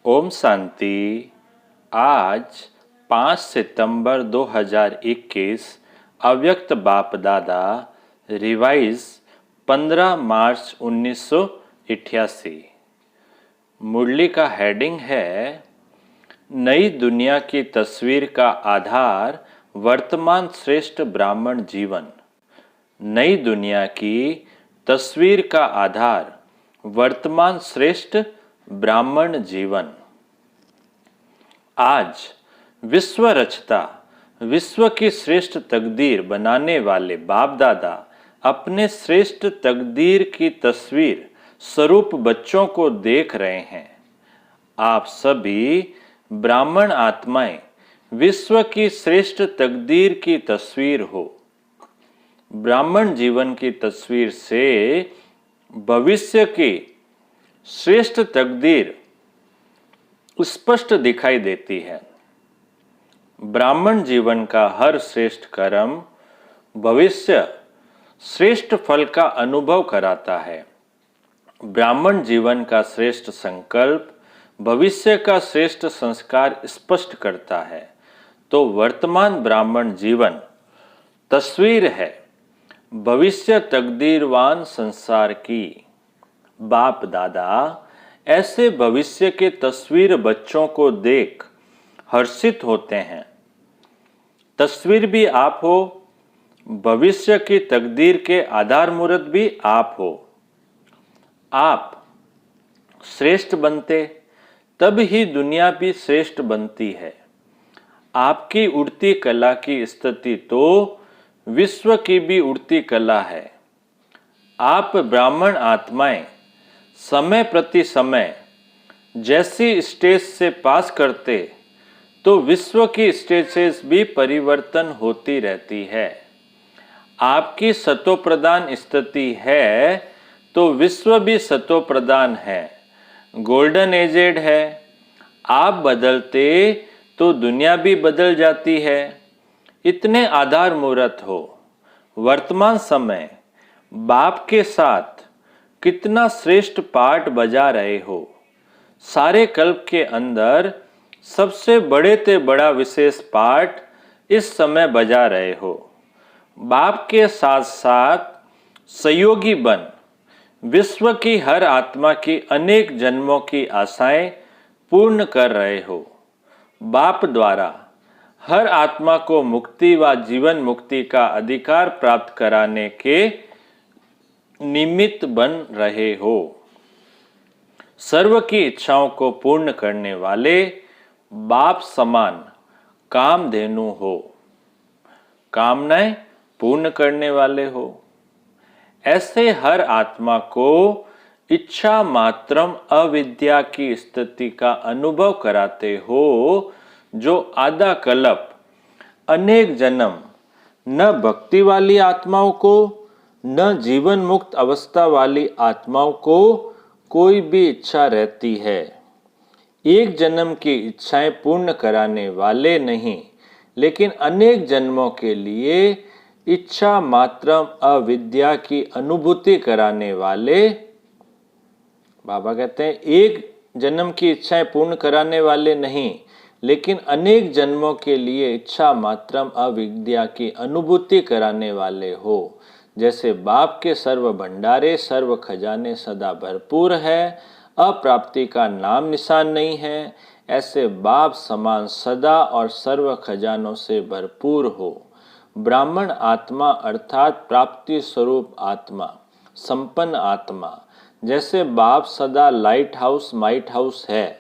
ओम शांति। आज 5 सितंबर 2021 अव्यक्त बाप दादा रिवाइज 15 मार्च 1988। मुरली का हेडिंग है नई दुनिया की तस्वीर का आधार वर्तमान श्रेष्ठ ब्राह्मण जीवन। नई दुनिया की तस्वीर का आधार वर्तमान श्रेष्ठ ब्राह्मण जीवन। आज विश्व रचता, विश्व की श्रेष्ठ तकदीर बनाने वाले बाप दादा अपने श्रेष्ठ तकदीर की तस्वीर स्वरूप बच्चों को देख रहे हैं। आप सभी ब्राह्मण आत्माएं विश्व की श्रेष्ठ तकदीर की तस्वीर हो। ब्राह्मण जीवन की तस्वीर से भविष्य की श्रेष्ठ तकदीर स्पष्ट दिखाई देती है। ब्राह्मण जीवन का हर श्रेष्ठ कर्म भविष्य श्रेष्ठ फल का अनुभव कराता है। ब्राह्मण जीवन का श्रेष्ठ संकल्प भविष्य का श्रेष्ठ संस्कार स्पष्ट करता है। तो वर्तमान ब्राह्मण जीवन तस्वीर है भविष्य तकदीरवान संसार की। बाप दादा ऐसे भविष्य के तस्वीर बच्चों को देख हर्षित होते हैं। तस्वीर भी आप हो, भविष्य की तकदीर के आधार मूर्त भी आप हो। आप श्रेष्ठ बनते तब ही दुनिया भी श्रेष्ठ बनती है। आपकी उड़ती कला की स्थिति तो विश्व की भी उड़ती कला है। आप ब्राह्मण आत्माएं समय प्रति समय जैसी स्टेज से पास करते तो विश्व की स्टेजेस भी परिवर्तन होती रहती है। आपकी सतो प्रधान स्थिति है तो विश्व भी सतो प्रधान है, गोल्डन एजेड है। आप बदलते तो दुनिया भी बदल जाती है। इतने आधार मूर्त हो। वर्तमान समय बाप के साथ कितना श्रेष्ठ पाठ बजा रहे हो। सारे कल्प के अंदर सबसे बड़े ते बड़ा विशेष पाठ इस समय बजा रहे हो। बाप के साथ साथ सहयोगी बन विश्व की हर आत्मा की अनेक जन्मों की आशाएं पूर्ण कर रहे हो। बाप द्वारा हर आत्मा को मुक्ति व जीवन मुक्ति का अधिकार प्राप्त कराने के निमित्त बन रहे हो। सर्व की इच्छाओं को पूर्ण करने वाले बाप समान कामधेनु हो। कामनाएं पूर्ण करने वाले हो। ऐसे हर आत्मा को इच्छा मात्रम अविद्या की स्थिति का अनुभव कराते हो, जो आधा कल्प अनेक जन्म न भक्ति वाली आत्माओं को न जीवन मुक्त अवस्था वाली आत्माओं को कोई भी इच्छा रहती है। एक जन्म की इच्छाएं पूर्ण कराने वाले नहीं, लेकिन अनेक जन्मों के लिए इच्छा मात्रम अविद्या की अनुभूति कराने वाले। बाबा कहते हैं एक जन्म की इच्छाएं पूर्ण कराने वाले नहीं, लेकिन अनेक जन्मों के लिए इच्छा मात्रम अविद्या की अनुभूति कराने वाले हो। जैसे बाप के सर्व भंडारे सर्व खजाने सदा भरपूर है, अप्राप्ति का नाम निशान नहीं है, ऐसे बाप समान सदा और सर्व खजानों से भरपूर हो। ब्राह्मण आत्मा अर्थात प्राप्ति स्वरूप आत्मा, संपन्न आत्मा। जैसे बाप सदा लाइट हाउस माइट हाउस है,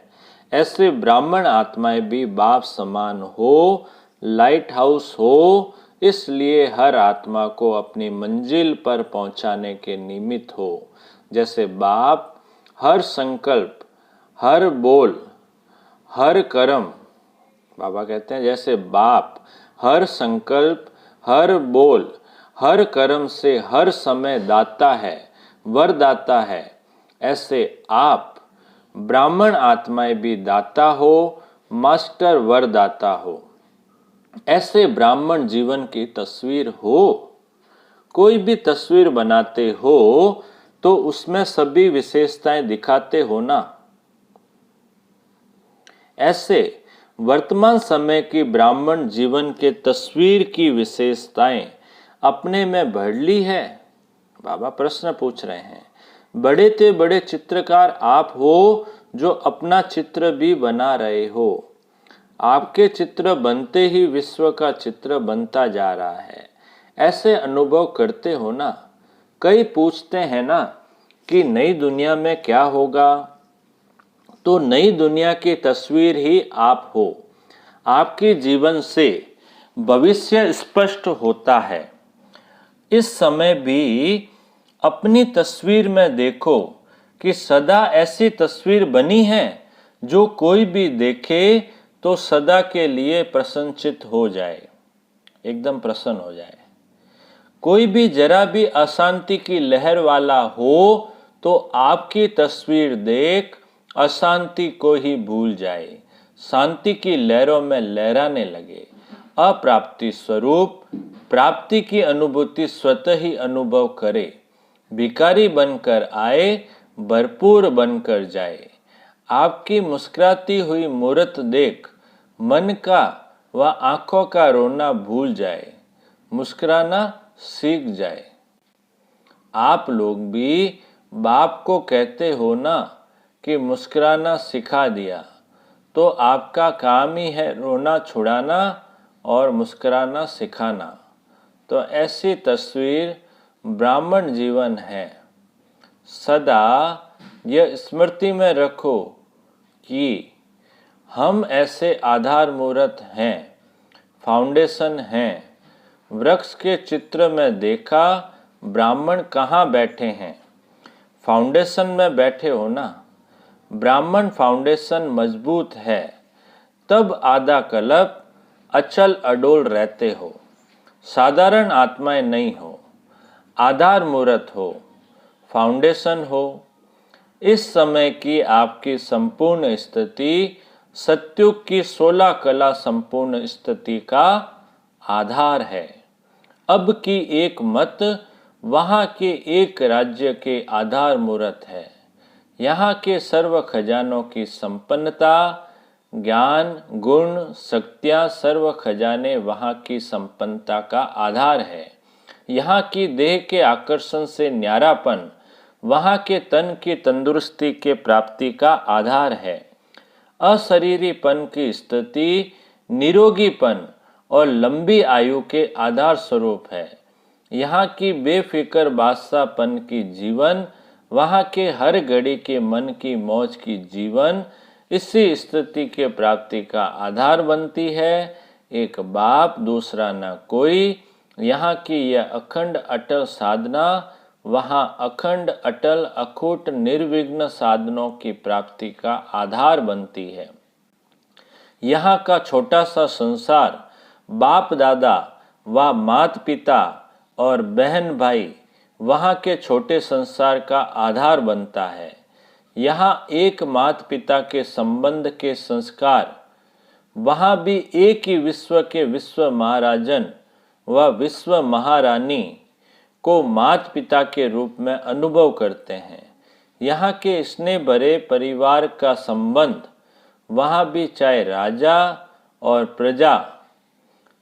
ऐसे ब्राह्मण आत्माएं भी बाप समान हो, लाइट हाउस हो। इसलिए हर आत्मा को अपनी मंजिल पर पहुंचाने के निमित्त हो। जैसे बाप हर संकल्प, हर बोल, हर कर्म, बाबा कहते हैं जैसे बाप हर संकल्प, हर बोल, हर कर्म से हर समय दाता है, वरदाता है, ऐसे आप ब्राह्मण आत्माएं भी दाता हो, मास्टर वरदाता हो। ऐसे ब्राह्मण जीवन की तस्वीर हो। कोई भी तस्वीर बनाते हो तो उसमें सभी विशेषताएं दिखाते हो ना। ऐसे वर्तमान समय की ब्राह्मण जीवन के तस्वीर की विशेषताएं अपने में भर ली है। बाबा प्रश्न पूछ रहे हैं। बड़े ते बड़े चित्रकार आप हो जो अपना चित्र भी बना रहे हो। आपके चित्र बनते ही विश्व का चित्र बनता जा रहा है। ऐसे अनुभव करते हो ना। कई पूछते हैं ना कि नई दुनिया में क्या होगा, तो नई दुनिया की तस्वीर ही आप हो। आपके जीवन से भविष्य स्पष्ट होता है। इस समय भी अपनी तस्वीर में देखो कि सदा ऐसी तस्वीर बनी है जो कोई भी देखे तो सदा के लिए प्रसन्नचित हो जाए, एकदम प्रसन्न हो जाए। कोई भी जरा भी अशांति की लहर वाला हो तो आपकी तस्वीर देख अशांति को ही भूल जाए, शांति की लहरों में लहराने लगे। अप्राप्ति स्वरूप प्राप्ति की अनुभूति स्वतः ही अनुभव करे। भिखारी बनकर आए, भरपूर बनकर जाए। आपकी मुस्कुराती हुई मूर्त देख मन का व आंखों का रोना भूल जाए, मुस्कुराना सीख जाए। आप लोग भी बाप को कहते हो ना कि मुस्कुराना सिखा दिया, तो आपका काम ही है रोना छुड़ाना और मुस्कुराना सिखाना। तो ऐसी तस्वीर ब्राह्मण जीवन है। सदा यह स्मृति में रखो कि हम ऐसे आधार मूर्त हैं, फाउंडेशन हैं। वृक्ष के चित्र में देखा ब्राह्मण कहाँ बैठे हैं, फाउंडेशन में बैठे हो ना। ब्राह्मण फाउंडेशन मजबूत है, तब आधा कल्प अचल अडोल रहते हो। साधारण आत्माएं नहीं हो, आधार मूर्त हो, फाउंडेशन हो। इस समय की आपकी संपूर्ण स्थिति सत्युग की 16 कला संपूर्ण स्थिति का आधार है। अब की एक मत वहाँ के एक राज्य के आधार मूर्त है। यहाँ के सर्व खजानों की संपन्नता, ज्ञान, गुण, शक्तियाँ, सर्व खजाने वहाँ की संपन्नता का आधार है। यहाँ की देह के आकर्षण से न्यारापन वहाँ के तन की तंदुरुस्ती के प्राप्ति का आधार है। अशरीरीपन की स्थिति निरोगीपन और लंबी आयु के आधार स्वरूप है। यहाँ की बेफिक्र बादशाहपन की जीवन, वहाँ के हर घड़ी के मन की मौज की जीवन इसी स्थिति के प्राप्ति का आधार बनती है। एक बाप दूसरा न कोई। यहाँ की यह अखंड अटल साधना वहाँ अखंड अटल अखूट निर्विघ्न साधनों की प्राप्ति का आधार बनती है। यहाँ का छोटा सा संसार बाप दादा व माता पिता और बहन भाई वहाँ के छोटे संसार का आधार बनता है। यहाँ एक माता पिता के संबंध के संस्कार वहाँ भी एक ही विश्व के विश्व महाराजन व विश्व महारानी को माता पिता के रूप में अनुभव करते हैं। यहाँ के स्नेह भरे परिवार का संबंध वहाँ भी चाहे राजा और प्रजा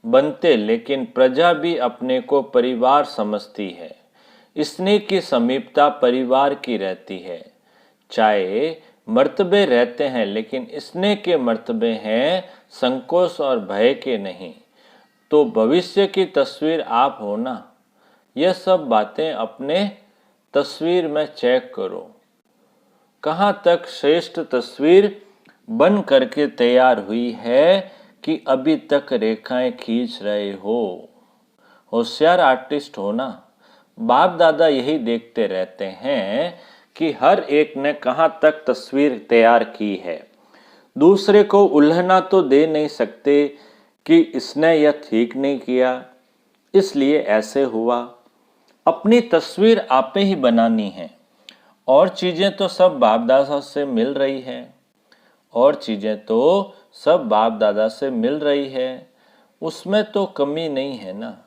बनते, लेकिन प्रजा भी अपने को परिवार समझती है। स्नेह की समीपता परिवार की रहती है। चाहे मर्तबे रहते हैं, लेकिन स्नेह के मर्तबे हैं, संकोच और भय के नहीं। तो भविष्य की तस्वीर आप हो ना। यह सब बातें अपने तस्वीर में चेक करो। कहाँ तक श्रेष्ठ तस्वीर बन करके तैयार हुई है कि अभी तक रेखाएं खींच रहे हो। होशियार आर्टिस्ट हो ना। बाप दादा यही देखते रहते हैं कि हर एक ने कहाँ तक तस्वीर तैयार की है। दूसरे को उल्हना तो दे नहीं सकते कि इसने यह ठीक नहीं किया, इसलिए ऐसे हुआ। अपनी तस्वीर आपे ही बनानी है। और चीज़ें तो सब बाप दादा से मिल रही है। और चीज़ें तो सब बाप दादा से मिल रही है, उसमें तो कमी नहीं है ना।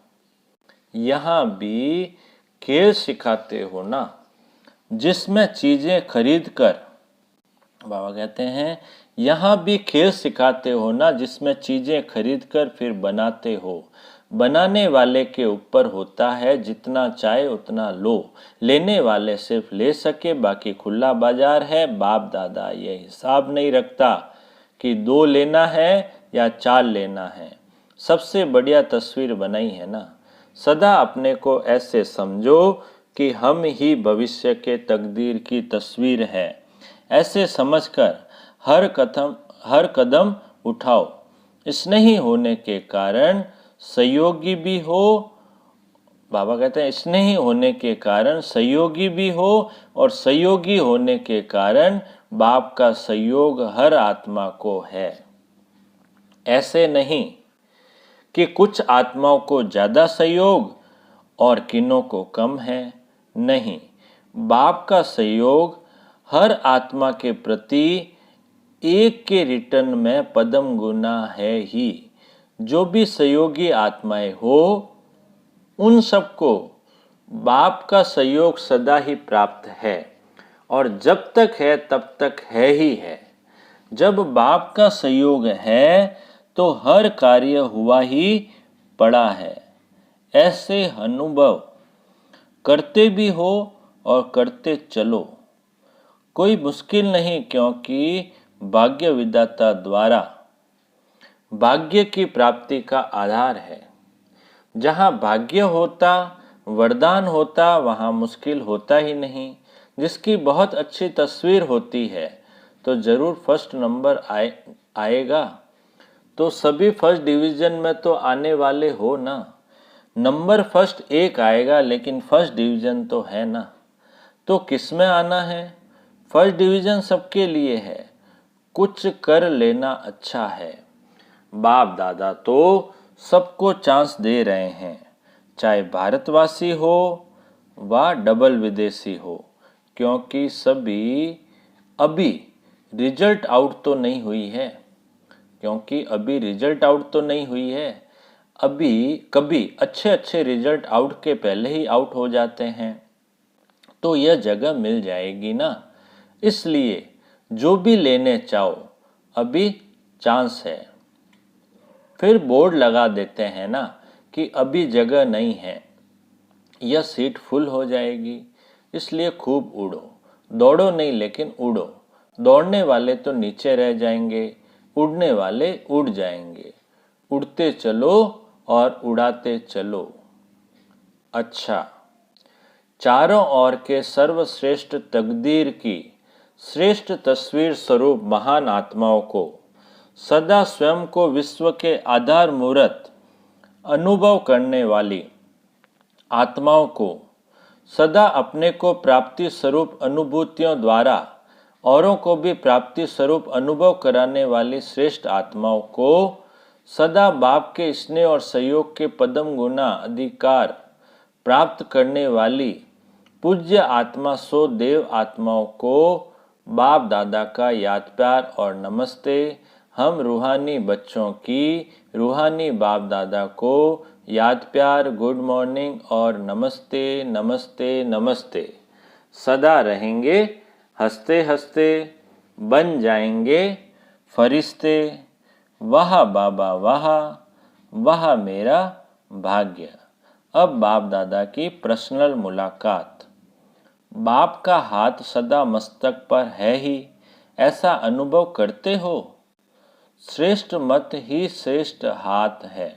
यहाँ भी खेल सिखाते हो ना, जिसमें चीज़ें खरीद कर बाबा कहते हैं यहाँ भी खेल सिखाते हो ना, जिसमें चीजें खरीद कर फिर बनाते हो। बनाने वाले के ऊपर होता है, जितना चाहे उतना लो, लेने वाले सिर्फ ले सके, बाकी खुला बाजार है। बाप दादा ये हिसाब नहीं रखता कि 2 लेना है या 4 लेना है। सबसे बढ़िया तस्वीर बनाई है ना। सदा अपने को ऐसे समझो कि हम ही भविष्य के तकदीर की तस्वीर है। ऐसे समझकर हर कदम उठाओ। स्नेही होने के कारण सहयोगी भी हो। बाबा कहते हैं स्नेही होने के कारण सहयोगी भी हो, और सहयोगी होने के कारण बाप का सहयोग हर आत्मा को है। ऐसे नहीं कि कुछ आत्माओं को ज़्यादा सहयोग और किन्हों को कम है। नहीं, बाप का सहयोग हर आत्मा के प्रति एक के रिटर्न में पदम गुना है ही। जो भी सहयोगी आत्माएं हो, उन सबको बाप का सहयोग सदा ही प्राप्त है, और जब तक है तब तक है ही है। जब बाप का सहयोग है तो हर कार्य हुआ ही पड़ा है। ऐसे अनुभव करते भी हो और करते चलो। कोई मुश्किल नहीं, क्योंकि भाग्य विधाता द्वारा भाग्य की प्राप्ति का आधार है। जहाँ भाग्य होता, वरदान होता, वहाँ मुश्किल होता ही नहीं। जिसकी बहुत अच्छी तस्वीर होती है तो ज़रूर फर्स्ट नंबर आएगा। तो सभी फर्स्ट डिवीज़न में तो आने वाले हो ना। नंबर फर्स्ट एक आएगा, लेकिन फर्स्ट डिवीज़न तो है ना। तो किस में आना है? फर्स्ट डिवीज़न सबके लिए है। कुछ कर लेना अच्छा है। बाप दादा तो सबको चांस दे रहे हैं, चाहे भारतवासी हो व डबल विदेशी हो, क्योंकि सभी अभी रिजल्ट आउट तो नहीं हुई है। अभी कभी अच्छे अच्छे रिजल्ट आउट के पहले ही आउट हो जाते हैं, तो यह जगह मिल जाएगी ना। इसलिए जो भी लेने चाहो अभी चांस है। फिर बोर्ड लगा देते हैं ना कि अभी जगह नहीं है, यह सीट फुल हो जाएगी। इसलिए खूब उड़ो, दौड़ो नहीं लेकिन उड़ो। दौड़ने वाले तो नीचे रह जाएंगे, उड़ने वाले उड़ जाएंगे। उड़ते चलो और उड़ाते चलो। अच्छा, चारों ओर के सर्वश्रेष्ठ तकदीर की श्रेष्ठ तस्वीर स्वरूप महान आत्माओं को सदा स्वयं को विश्व के आधार मूर्त अनुभव करने वाली आत्माओं को सदा अपने को प्राप्ति स्वरूप अनुभूतियों द्वारा औरों को भी प्राप्ति स्वरूप अनुभव कराने वाली श्रेष्ठ आत्माओं को सदा बाप के स्नेह और सहयोग के पदम गुना अधिकार प्राप्त करने वाली पूज्य आत्मा सो देव आत्माओं को बाप दादा का याद प्यार और नमस्ते। हम रूहानी बच्चों की रूहानी बाप दादा को याद प्यार, गुड मॉर्निंग और नमस्ते नमस्ते नमस्ते। सदा रहेंगे हंसते हंसते, बन जाएंगे फरिश्ते। वाह बाबा वाह, वाह मेरा भाग्य। अब बाप दादा की पर्सनल मुलाकात। बाप का हाथ सदा मस्तक पर है ही, ऐसा अनुभव करते हो? श्रेष्ठ मत ही श्रेष्ठ हाथ है।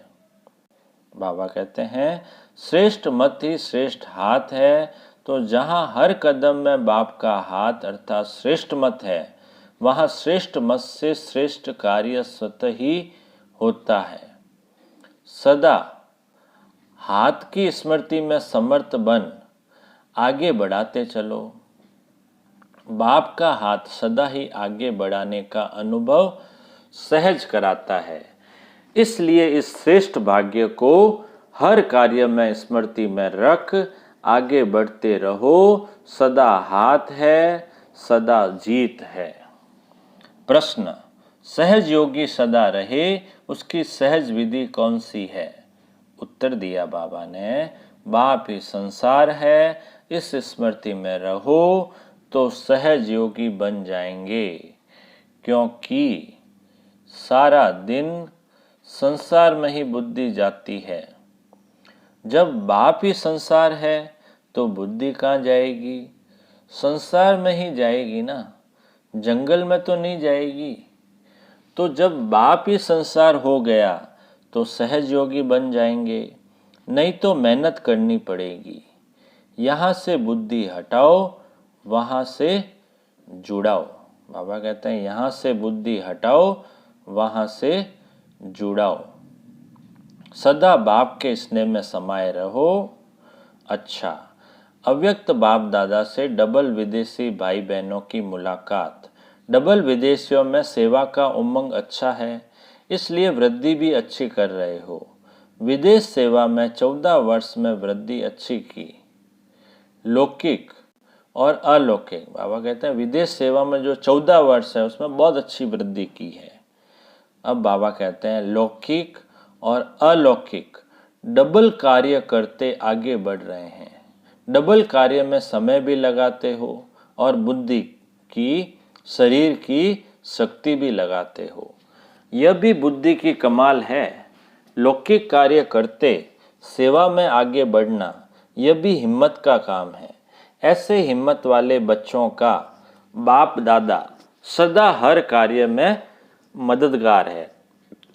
बाबा कहते हैं श्रेष्ठ मत ही श्रेष्ठ हाथ है। तो जहाँ हर कदम में बाप का हाथ अर्थात श्रेष्ठ मत है, वहाँ श्रेष्ठ मत से श्रेष्ठ कार्य स्वतः ही होता है। सदा हाथ की स्मृति में समर्थ बन आगे बढ़ाते चलो। बाप का हाथ सदा ही आगे बढ़ाने का अनुभव सहज कराता है। इसलिए इस श्रेष्ठ भाग्य को हर कार्य में स्मृति में रख आगे बढ़ते रहो। सदा हाथ है, सदा जीत है। प्रश्न, सहज योगी सदा रहे, उसकी सहज विधि कौन सी है? उत्तर दिया बाबा ने, बाप ही संसार है। इस स्मृति में रहो तो सहज योगी बन जाएंगे। क्योंकि सारा दिन संसार में ही बुद्धि जाती है। जब बाप ही संसार है तो बुद्धि कहाँ जाएगी? संसार में ही जाएगी ना, जंगल में तो नहीं जाएगी। तो जब बाप ही संसार हो गया तो सहज योगी बन जाएंगे, नहीं तो मेहनत करनी पड़ेगी। यहाँ से बुद्धि हटाओ, वहाँ से जुड़ाओ। बाबा कहते हैं यहाँ से बुद्धि हटाओ, वहाँ से जुड़ाओ। सदा बाप के स्नेह में समाये रहो। अच्छा, अव्यक्त बाप दादा से डबल विदेशी भाई बहनों की मुलाकात। डबल विदेशियों में सेवा का उमंग अच्छा है, इसलिए वृद्धि भी अच्छी कर रहे हो। विदेश सेवा में 14 वर्ष में वृद्धि अच्छी की, लौकिक और अलौकिक। बाबा कहते हैं विदेश सेवा में जो 14 वर्ष है उसमें बहुत अच्छी वृद्धि की है। अब बाबा कहते हैं लौकिक और अलौकिक डबल कार्य करते आगे बढ़ रहे हैं। डबल कार्य में समय भी लगाते हो और बुद्धि की, शरीर की शक्ति भी लगाते हो। यह भी बुद्धि की कमाल है। लौकिक कार्य करते सेवा में आगे बढ़ना, यह भी हिम्मत का काम है। ऐसे हिम्मत वाले बच्चों का बाप दादा सदा हर कार्य में मददगार है।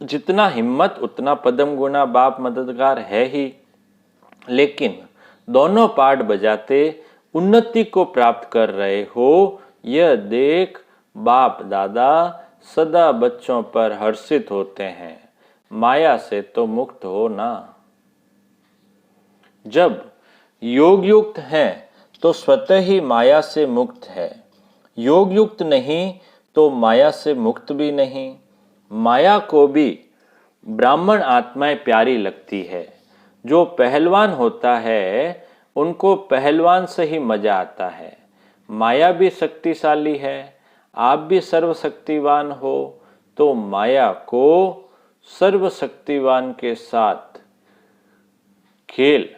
जितना हिम्मत उतना पदम गुना बाप मददगार है ही। लेकिन दोनों पार्ट बजाते उन्नति को प्राप्त कर रहे हो, यह देख बाप दादा सदा बच्चों पर हर्षित होते हैं। माया से तो मुक्त हो ना। जब योग युक्त है तो स्वतः ही माया से मुक्त है। योग युक्त नहीं तो माया से मुक्त भी नहीं। माया को भी ब्राह्मण आत्माएं प्यारी लगती है। जो पहलवान होता है उनको पहलवान से ही मजा आता है। माया भी शक्तिशाली है, आप भी सर्वशक्तिवान हो, तो माया को सर्वशक्तिवान के साथ खेल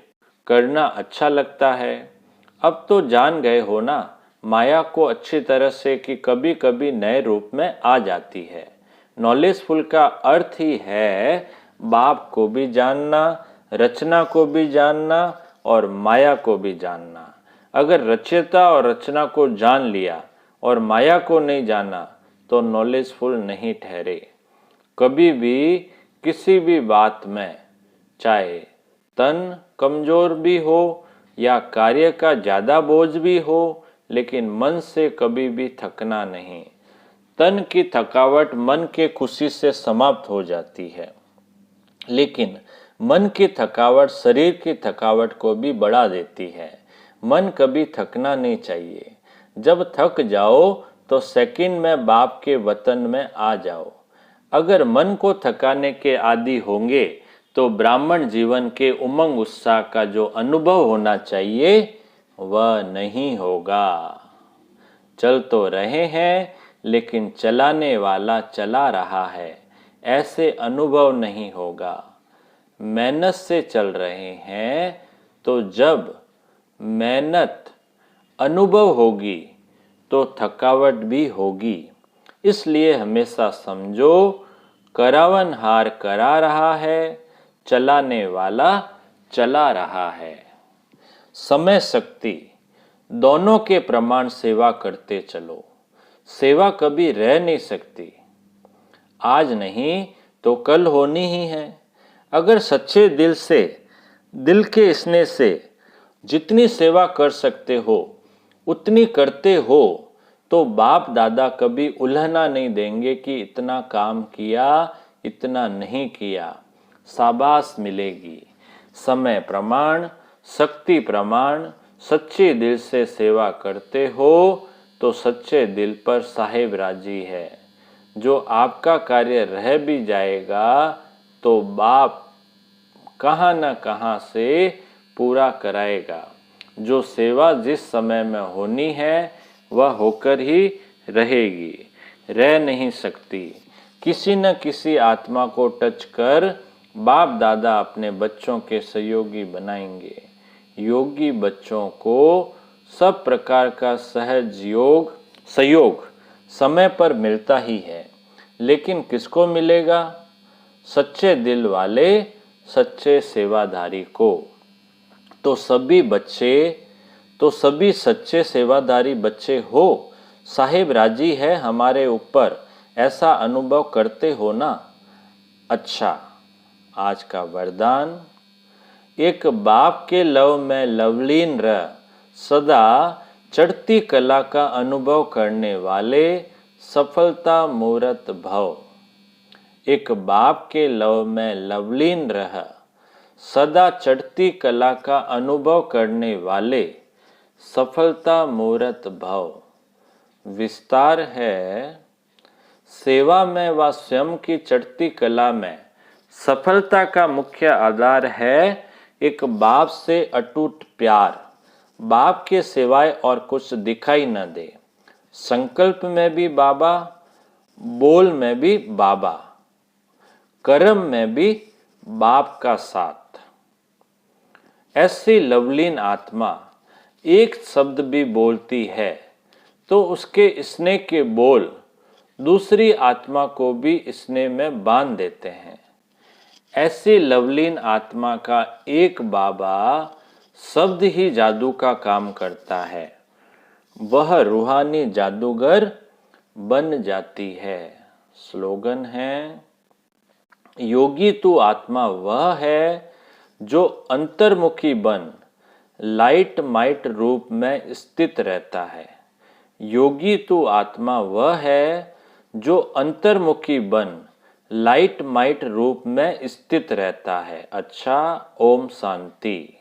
करना अच्छा लगता है। अब तो जान गए हो ना माया को अच्छी तरह से कि कभी कभी नए रूप में आ जाती है। नॉलेजफुल का अर्थ ही है बाप को भी जानना, रचना को भी जानना और माया को भी जानना। अगर रचयिता और रचना को जान लिया और माया को नहीं जाना तो नॉलेजफुल नहीं ठहरे। कभी भी किसी भी बात में, चाहे तन कमजोर भी हो या कार्य का ज़्यादा बोझ भी हो, लेकिन मन से कभी भी थकना नहीं। तन की थकावट मन के खुशी से समाप्त हो जाती है, लेकिन मन की थकावट शरीर की थकावट को भी बढ़ा देती है। मन कभी थकना नहीं चाहिए। जब थक जाओ तो सेकंड में बाप के वतन में आ जाओ। अगर मन को थकाने के आदी होंगे तो ब्राह्मण जीवन के उमंग उत्साह का जो अनुभव होना चाहिए वह नहीं होगा। चल तो रहे हैं लेकिन चलाने वाला चला रहा है, ऐसे अनुभव नहीं होगा। मेहनत से चल रहे हैं तो जब मेहनत अनुभव होगी तो थकावट भी होगी। इसलिए हमेशा समझो करावन हार करा रहा है, चलाने वाला चला रहा है। समय शक्ति दोनों के प्रमाण सेवा करते चलो। सेवा कभी रह नहीं सकती, आज नहीं तो कल होनी ही है। अगर सच्चे दिल से, दिल के स्नेह से जितनी सेवा कर सकते हो उतनी करते हो तो बाप दादा कभी उल्हना नहीं देंगे कि इतना काम किया, इतना नहीं किया। शाबाश मिलेगी। समय प्रमाण, शक्ति प्रमाण। सच्चे दिल से सेवा करते हो तो सच्चे दिल पर साहेब राजी है। जो आपका कार्य रह भी जाएगा तो बाप कहाँ न कहाँ से पूरा कराएगा। जो सेवा जिस समय में होनी है वह होकर ही रहेगी, रह नहीं सकती। किसी न किसी आत्मा को टच कर बाप दादा अपने बच्चों के सहयोगी बनाएंगे। योगी बच्चों को सब प्रकार का सहयोग समय पर मिलता ही है, लेकिन किसको मिलेगा? सच्चे दिल वाले, सच्चे सेवाधारी को। तो सभी सच्चे सेवादारी बच्चे हो। साहिब राजी है हमारे ऊपर, ऐसा अनुभव करते हो ना? अच्छा, आज का वरदान। एक बाप के लव में लवलीन रह, सदा चढ़ती कला का अनुभव करने वाले, सफलता मूरत भव। एक बाप के लव में लवलीन रह, सदा चढ़ती कला का अनुभव करने वाले, सफलता मूरत भव। विस्तार है, सेवा में व स्वयं की चढ़ती कला में सफलता का मुख्य आधार है एक बाप से अटूट प्यार। बाप के सिवाय और कुछ दिखाई न दे। संकल्प में भी बाबा, बोल में भी बाबा, कर्म में भी बाप का साथ। ऐसी लवलीन आत्मा एक शब्द भी बोलती है तो उसके स्नेह के बोल दूसरी आत्मा को भी स्नेह में बांध देते हैं। ऐसी लवलीन आत्मा का एक बाबा शब्द ही जादू का काम करता है। वह रूहानी जादूगर बन जाती है। स्लोगन है, योगी तू आत्मा वह है जो अंतर्मुखी बन लाइट माइट रूप में स्थित रहता है। योगी तू आत्मा वह है जो अंतर्मुखी बन लाइट माइट रूप में स्थित रहता है। अच्छा, ओम शांति।